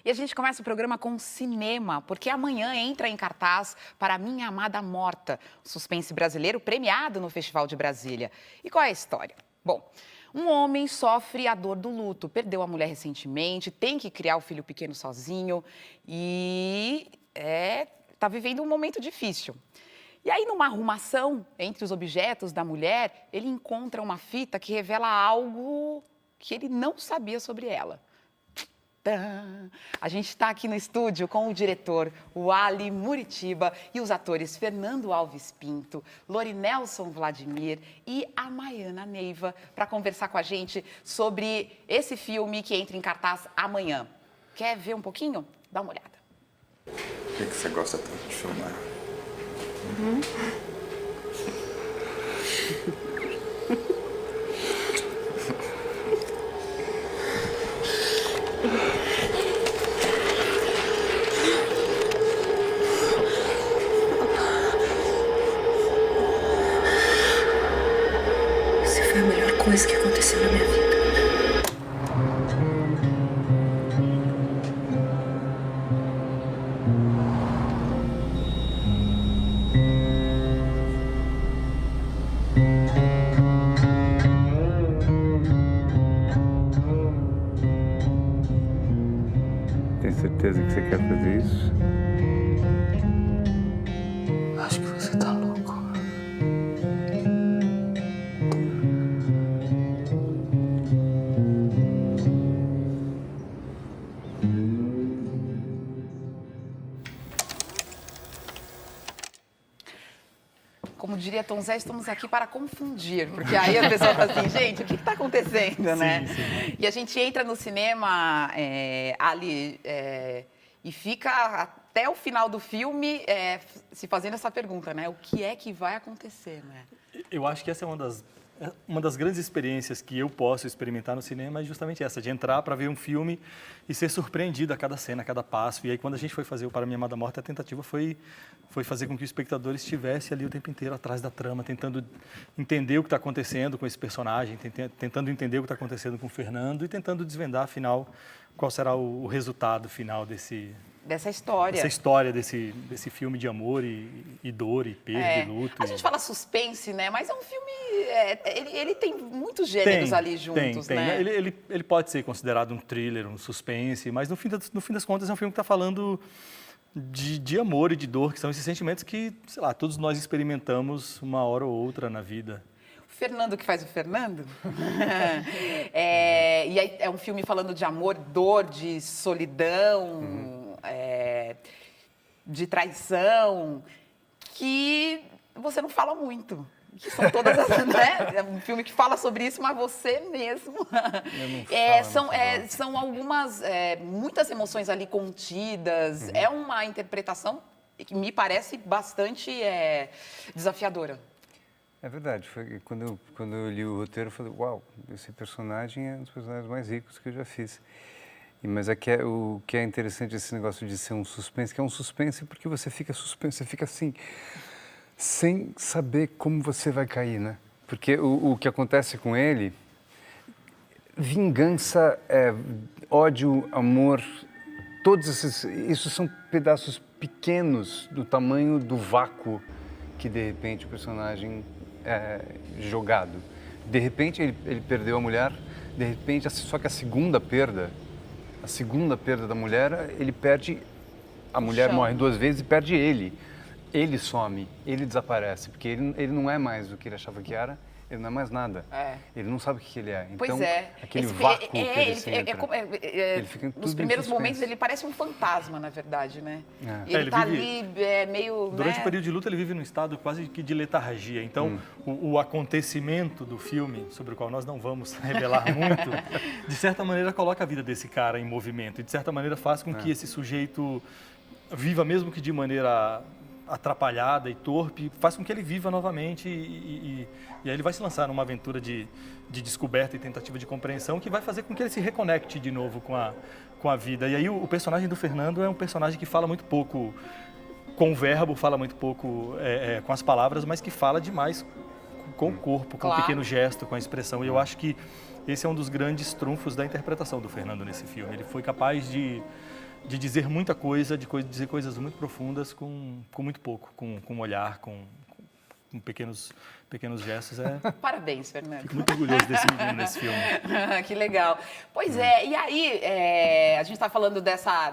E a gente começa o programa com cinema, porque amanhã entra em cartaz Para Minha Amada Morta, um suspense brasileiro premiado no Festival de Brasília. E qual é a história? Bom, um homem sofre a dor do luto, perdeu a mulher recentemente, tem que criar o filho pequeno sozinho e está vivendo um momento difícil. E aí, numa arrumação entre os objetos da mulher, ele encontra uma fita que revela algo que ele não sabia sobre ela. A gente está aqui no estúdio com o diretor Wally Muritiba e os atores Fernando Alves Pinto, Lorinelson Vladimir e a Maiana Neiva para conversar com a gente sobre esse filme que entra em cartaz amanhã. Quer ver um pouquinho? Dá uma olhada. Por que você gosta tanto de filmar? Você foi a melhor coisa que aconteceu na minha vida. Tem certeza que você quer fazer isso? Acho que você tá louco. Como diria Tom Zé, estamos aqui para confundir, porque aí a pessoa fala assim, gente, o que está acontecendo, né? Sim. E a gente entra no cinema ali e fica até o final do filme se fazendo essa pergunta, né? O que é que vai acontecer, né? Eu acho que essa é uma das grandes experiências que eu posso experimentar no cinema, é justamente essa, de entrar para ver um filme e ser surpreendido a cada cena, a cada passo. E aí, quando a gente foi fazer o Para Minha Amada Morta, a tentativa foi fazer com que o espectador estivesse ali o tempo inteiro atrás da trama, tentando entender o que está acontecendo com esse personagem, tentando entender o que está acontecendo com o Fernando e tentando desvendar, afinal, qual será o resultado final Dessa história. dessa história, desse filme de amor e dor e perda e luto. A gente fala suspense, né? Mas é um filme... ele tem muitos gêneros ali juntos, tem. né? Ele pode ser considerado um thriller, um suspense, mas no fim das contas é um filme que está falando de amor e de dor, que são esses sentimentos que, sei lá, todos nós experimentamos uma hora ou outra na vida. O Fernando que faz o Fernando. E aí é um filme falando de amor, dor, de solidão, de traição, que você não fala muito. Que são todas as, né? É um filme que fala sobre isso, mas você mesmo. São algumas, muitas emoções ali contidas. É uma interpretação que me parece bastante desafiadora. É verdade. Quando eu li o roteiro, eu falei, uau, esse personagem é um dos personagens mais ricos que eu já fiz. Mas o que é interessante esse negócio de ser um suspense, que é um suspense porque você fica suspenso, você fica assim, sem saber como você vai cair, né? Porque o que acontece com ele, vingança, ódio, amor, isso são pedaços pequenos do tamanho do vácuo que, de repente, o personagem é jogado. De repente, ele perdeu a mulher, de repente, só que a segunda perda da mulher, ele perde, a mulher morre 2 vezes e perde ele. Ele some, ele desaparece, porque ele não é mais o que ele achava que era, ele não é mais nada. Ele não sabe o que ele é. Então, Pois é. aquele vácuo que ele sente, ele fica tudo nos em primeiros suspense. momentos, ele parece um fantasma, na verdade, né? E ele Ele tá vive- ali meio... Durante né? o período de luta, ele vive num estado quase que de letargia. Então, o acontecimento do filme, sobre o qual nós não vamos revelar muito, de certa maneira coloca a vida desse cara em movimento. E, de certa maneira, faz com que esse sujeito viva, mesmo que de maneira atrapalhada e torpe, faz com que ele viva novamente e aí ele vai se lançar numa aventura de descoberta e tentativa de compreensão que vai fazer com que ele se reconecte de novo com a vida. E aí o personagem do Fernando é um personagem que fala muito pouco com o verbo, fala muito pouco com as palavras, mas que fala demais com o corpo, com o pequeno gesto, com a expressão. E eu acho que esse é um dos grandes trunfos da interpretação do Fernando nesse filme. Ele foi capaz de de dizer muita coisa, dizer coisas muito profundas com muito pouco, com um olhar, com pequenos gestos. Parabéns, Fernando. Fico muito orgulhoso desse menino nesse filme. Que legal. Pois é, e aí, a gente está falando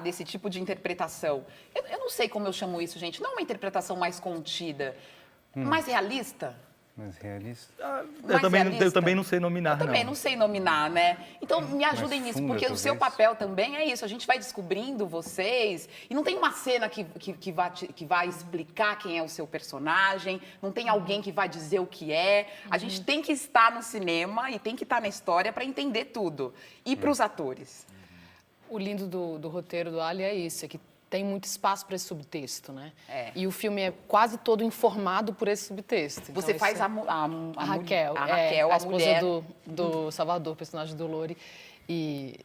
desse tipo de interpretação. Eu não sei como eu chamo isso, gente. Não é uma interpretação mais contida, mais realista? Mais realista. Eu também não sei nominar, Eu também não sei nominar, né? Então, me ajudem nisso, funda, porque o seu talvez. papel também é isso. A gente vai descobrindo vocês e não tem uma cena que vai explicar quem é o seu personagem, não tem alguém que vai dizer o que é. A gente tem que estar no cinema e tem que estar na história para entender tudo. E para os atores? O lindo do roteiro do Ali é isso, é que tem muito espaço para esse subtexto, né? É. E o filme é quase todo informado por esse subtexto. Você Então, faz isso a Raquel, Raquel, a a esposa mulher. do Salvador, personagem do Lori. E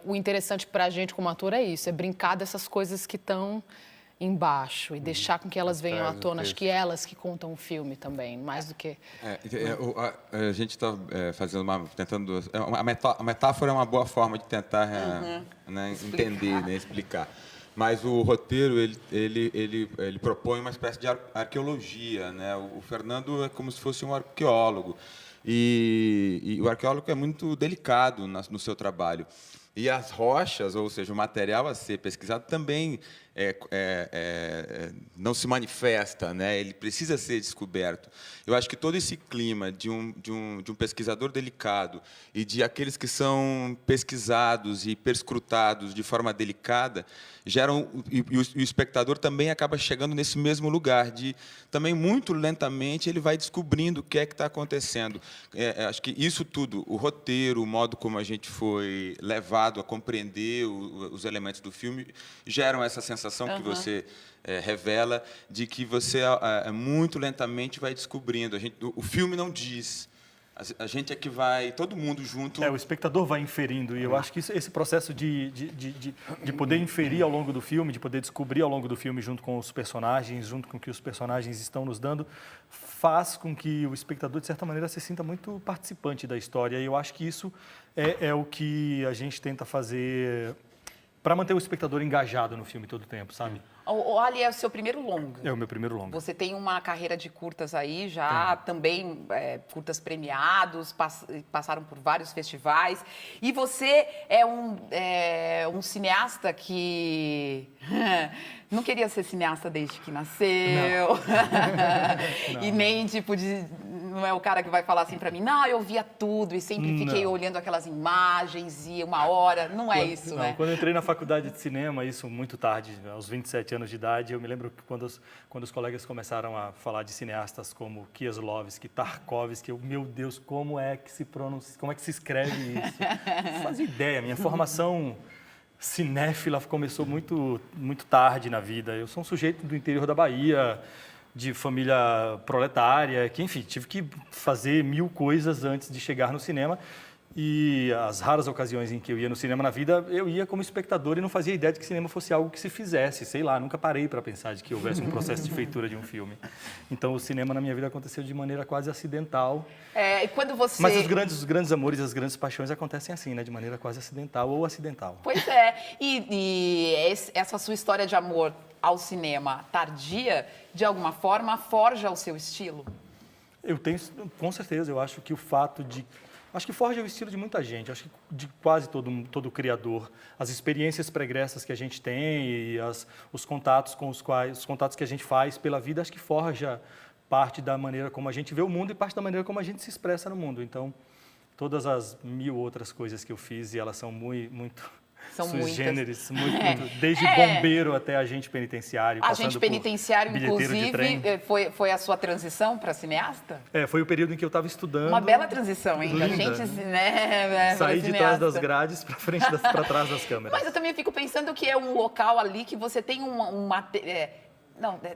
o interessante para a gente como ator é isso, é brincar dessas coisas que estão embaixo e deixar com que elas venham à Atrás do tona. Acho texto. que elas que contam o filme também, mais do que... A gente está tentando. A metáfora é uma boa forma de tentar né, entender, né, explicar. Mas o roteiro ele propõe uma espécie de arqueologia, né? O Fernando é como se fosse um arqueólogo e o arqueólogo é muito delicado no seu trabalho. E as rochas, ou seja, o material a ser pesquisado também não se manifesta, né? Ele precisa ser descoberto. Eu acho que todo esse clima de um pesquisador delicado e de aqueles que são pesquisados e perscrutados de forma delicada geram e o espectador também acaba chegando nesse mesmo lugar de também muito lentamente ele vai descobrindo o que é que está acontecendo. Acho que isso tudo, o roteiro, o modo como a gente foi levado a compreender os elementos do filme geram essa sensação que você revela de que você muito lentamente vai descobrindo. O filme não diz. A gente é que vai, todo mundo junto. O espectador vai inferindo, e eu acho que esse processo de poder inferir ao longo do filme, de poder descobrir ao longo do filme, junto com os personagens, junto com o que os personagens estão nos dando, faz com que o espectador, de certa maneira, se sinta muito participante da história. E eu acho que isso é o que a gente tenta fazer para manter o espectador engajado no filme todo o tempo, sabe? O Ali é o seu primeiro longa. É o meu primeiro longa. Você tem uma carreira de curtas aí, já também curtas premiados, passaram por vários festivais. E você é um cineasta que não queria ser cineasta desde que nasceu. Não. E nem tipo não é o cara que vai falar assim pra mim, não, eu via tudo e sempre fiquei olhando aquelas imagens e uma hora. Não é isso, né? Quando eu entrei na faculdade de cinema, isso muito tarde, aos 27 anos de idade, eu me lembro que quando os colegas começaram a falar de cineastas como Kieslowski, Tarkovsky, meu Deus, como é que se pronuncia, como é que se escreve isso? Não fazia ideia, minha formação cinéfila começou muito, muito tarde na vida. Eu sou um sujeito do interior da Bahia, de família proletária, que, enfim, tive que fazer 1000 coisas antes de chegar no cinema. E as raras ocasiões em que eu ia no cinema na vida, eu ia como espectador e não fazia ideia de que cinema fosse algo que se fizesse. Sei lá, nunca parei para pensar de que houvesse um processo de feitura de um filme. Então, o cinema na minha vida aconteceu de maneira quase acidental. E quando você... Mas os grandes amores, as grandes paixões acontecem assim, né? De maneira quase acidental ou acidental. Pois é. E essa sua história de amor ao cinema tardia, de alguma forma, forja o seu estilo? Eu tenho, com certeza, eu acho que o fato de... Acho que forja o estilo de muita gente, acho que de quase todo criador. As experiências pregressas que a gente tem e os contatos os contatos que a gente faz pela vida, acho que forja parte da maneira como a gente vê o mundo e parte da maneira como a gente se expressa no mundo. Então, todas as 1000 outras coisas que eu fiz, e elas são muito São sui muitas. generis, muito, desde bombeiro até agente penitenciário. Agente penitenciário, bilheteiro de trem. inclusive, foi a sua transição para cineasta? Foi o período em que eu estava estudando. Uma bela transição, hein? Linda. A gente, né, Saí de trás das grades para trás das câmeras. Mas eu também fico pensando que é um local ali que você tem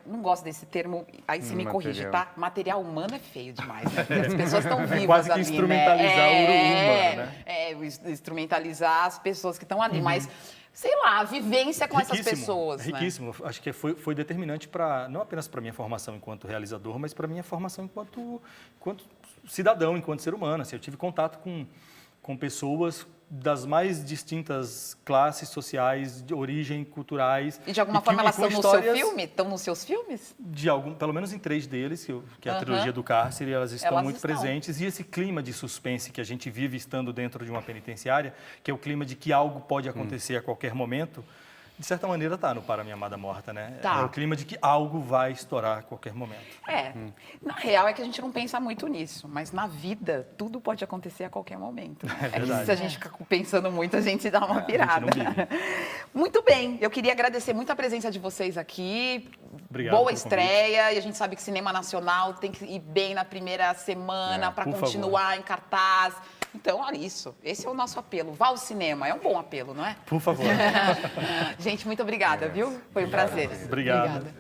não gosto desse termo, aí se me corrige, tá? Material humano é feio demais, né? Porque as pessoas estão vivas quase que ali, instrumentalizar né? o humano, né? Instrumentalizar as pessoas que estão ali, mas, sei lá, a vivência com essas pessoas, riquíssimo. Né? Acho que foi determinante não apenas para a minha formação enquanto realizador, mas para a minha formação enquanto cidadão, enquanto ser humano. Assim, eu tive contato com com pessoas das mais distintas classes sociais, de origem, culturais. E de alguma que- forma elas com estão no seu histórias filme? Estão nos seus filmes? pelo menos em 3 deles, que é a Aham. trilogia do cárcere, elas estão Elas muito estão. presentes. E esse clima de suspense que a gente vive estando dentro de uma penitenciária, que é o clima de que algo pode acontecer a qualquer momento, de certa maneira está no Para Minha Amada Morta, né? Tá. É o clima de que algo vai estourar a qualquer momento. Na real é que a gente não pensa muito nisso, mas na vida tudo pode acontecer a qualquer momento. É que verdade. se a gente ficar pensando muito, a gente dá uma pirada. não vive. Muito bem, eu queria agradecer muito a presença de vocês aqui. Obrigado Boa pelo estreia, e a gente sabe que cinema nacional tem que ir bem na primeira semana para por continuar em cartaz. Então, olha isso. Esse é o nosso apelo. Vá ao cinema. É um bom apelo, não é? Por favor. Gente, muito obrigada, viu? Foi um prazer. Obrigado. Obrigada.